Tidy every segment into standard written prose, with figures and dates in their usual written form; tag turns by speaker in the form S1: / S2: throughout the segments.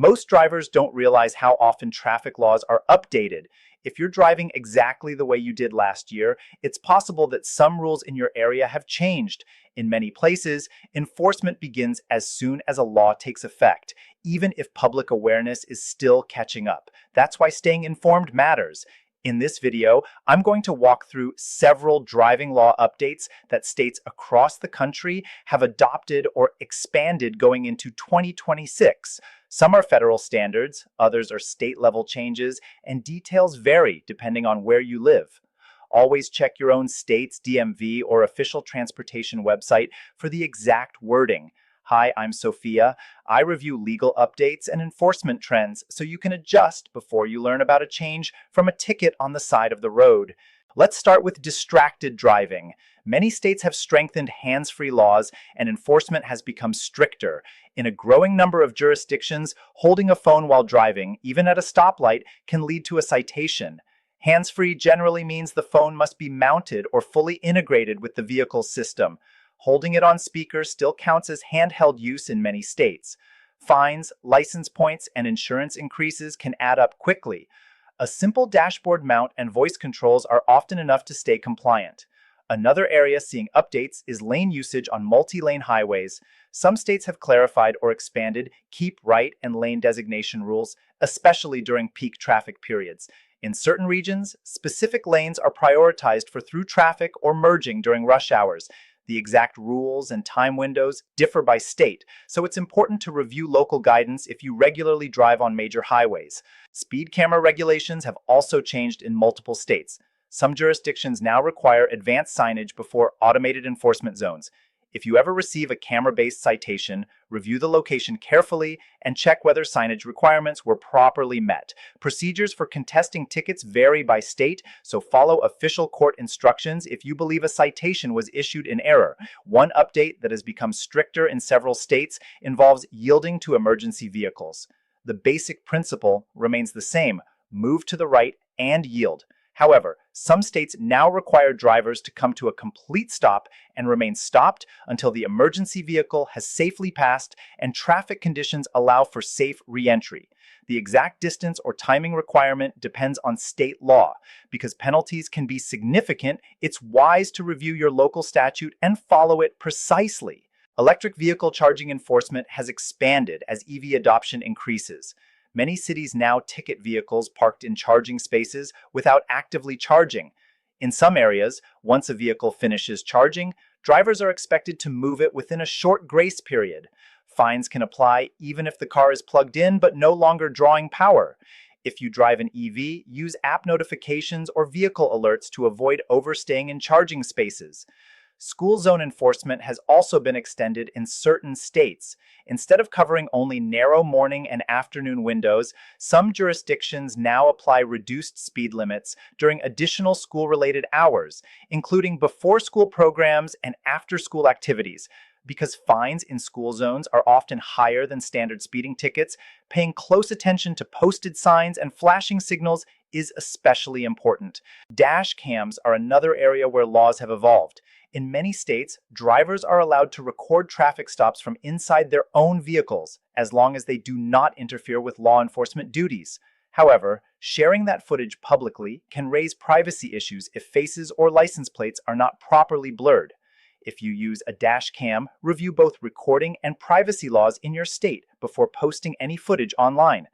S1: Most drivers don't realize how often traffic laws are updated. If you're driving exactly the way you did last year, it's possible that some rules in your area have changed. In many places, enforcement begins as soon as a law takes effect, even if public awareness is still catching up. That's why staying informed matters. In this video, I'm going to walk through several driving law updates that states across the country have adopted or expanded going into 2026. Some are federal standards, others are state-level changes, and details vary depending on where you live. Always check your own state's DMV or official transportation website for the exact wording. Hi, I'm Sophia. I review legal updates and enforcement trends so you can adjust before you learn about a change from a ticket on the side of the road. Let's start with distracted driving. Many states have strengthened hands-free laws and enforcement has become stricter. In a growing number of jurisdictions, holding a phone while driving, even at a stoplight, can lead to a citation. Hands-free generally means the phone must be mounted or fully integrated with the vehicle's system. Holding it on speaker still counts as handheld use in many states. Fines, license points, and insurance increases can add up quickly. A simple dashboard mount and voice controls are often enough to stay compliant. Another area seeing updates is lane usage on multi-lane highways. Some states have clarified or expanded keep right and lane designation rules, especially during peak traffic periods. In certain regions, specific lanes are prioritized for through traffic or merging during rush hours. The exact rules and time windows differ by state, so it's important to review local guidance if you regularly drive on major highways. Speed camera regulations have also changed in multiple states. Some jurisdictions now require advanced signage before automated enforcement zones. If you ever receive a camera-based citation, review the location carefully and check whether signage requirements were properly met. Procedures for contesting tickets vary by state, so follow official court instructions if you believe a citation was issued in error. One update that has become stricter in several states involves yielding to emergency vehicles. The basic principle remains the same: move to the right and yield. However, some states now require drivers to come to a complete stop and remain stopped until the emergency vehicle has safely passed and traffic conditions allow for safe re-entry. The exact distance or timing requirement depends on state law. Because penalties can be significant, it's wise to review your local statute and follow it precisely. Electric vehicle charging enforcement has expanded as EV adoption increases. Many cities now ticket vehicles parked in charging spaces without actively charging. In some areas, once a vehicle finishes charging, drivers are expected to move it within a short grace period. Fines can apply even if the car is plugged in but no longer drawing power. If you drive an EV, use app notifications or vehicle alerts to avoid overstaying in charging spaces. School zone enforcement has also been extended in certain states. Instead of covering only narrow morning and afternoon windows, some jurisdictions now apply reduced speed limits during additional school-related hours, including before-school programs and after-school activities. Because fines in school zones are often higher than standard speeding tickets, paying close attention to posted signs and flashing signals is especially important. Dash cams are another area where laws have evolved. In many states, drivers are allowed to record traffic stops from inside their own vehicles, as long as they do not interfere with law enforcement duties. However, sharing that footage publicly can raise privacy issues if faces or license plates are not properly blurred. If you use a dash cam, review both recording and privacy laws in your state before posting any footage online.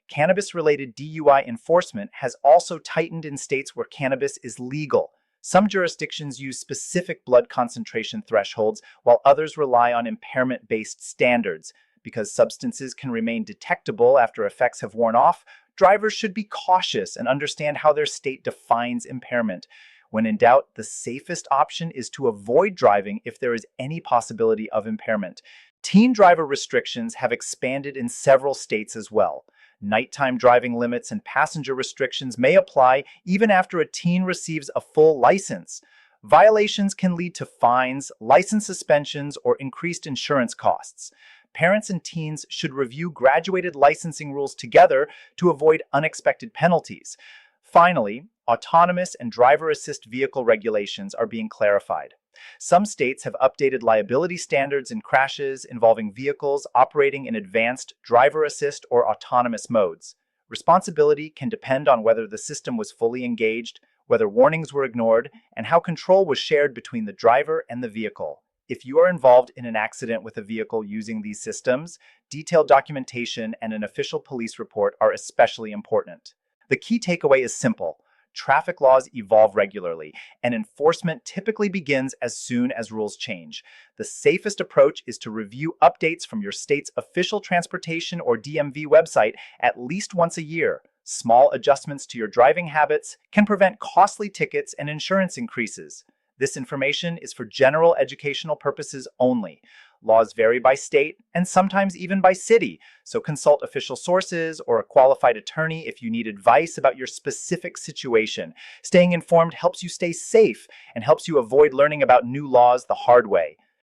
S1: Cannabis-related DUI enforcement has also tightened in states where cannabis is legal. Some jurisdictions use specific blood concentration thresholds, while others rely on impairment-based standards. Because substances can remain detectable after effects have worn off, drivers should be cautious and understand how their state defines impairment. When in doubt, the safest option is to avoid driving if there is any possibility of impairment. Teen driver restrictions have expanded in several states as well. Nighttime driving limits and passenger restrictions may apply even after a teen receives a full license. Violations can lead to fines, license suspensions, or increased insurance costs. Parents and teens should review graduated licensing rules together to avoid unexpected penalties. Finally, autonomous and driver-assist vehicle regulations are being clarified. Some states have updated liability standards in crashes involving vehicles operating in advanced driver assist or autonomous modes. Responsibility can depend on whether the system was fully engaged, whether warnings were ignored, and how control was shared between the driver and the vehicle. If you are involved in an accident with a vehicle using these systems, detailed documentation and an official police report are especially important. The key takeaway is simple. Traffic laws evolve regularly, and enforcement typically begins as soon as rules change. The safest approach is to review updates from your state's official transportation or DMV website at least once a year. Small adjustments to your driving habits can prevent costly tickets and insurance increases. This information is for general educational purposes only. Laws vary by state and sometimes even by city, so consult official sources or a qualified attorney if you need advice about your specific situation. Staying informed helps you stay safe and helps you avoid learning about new laws the hard way.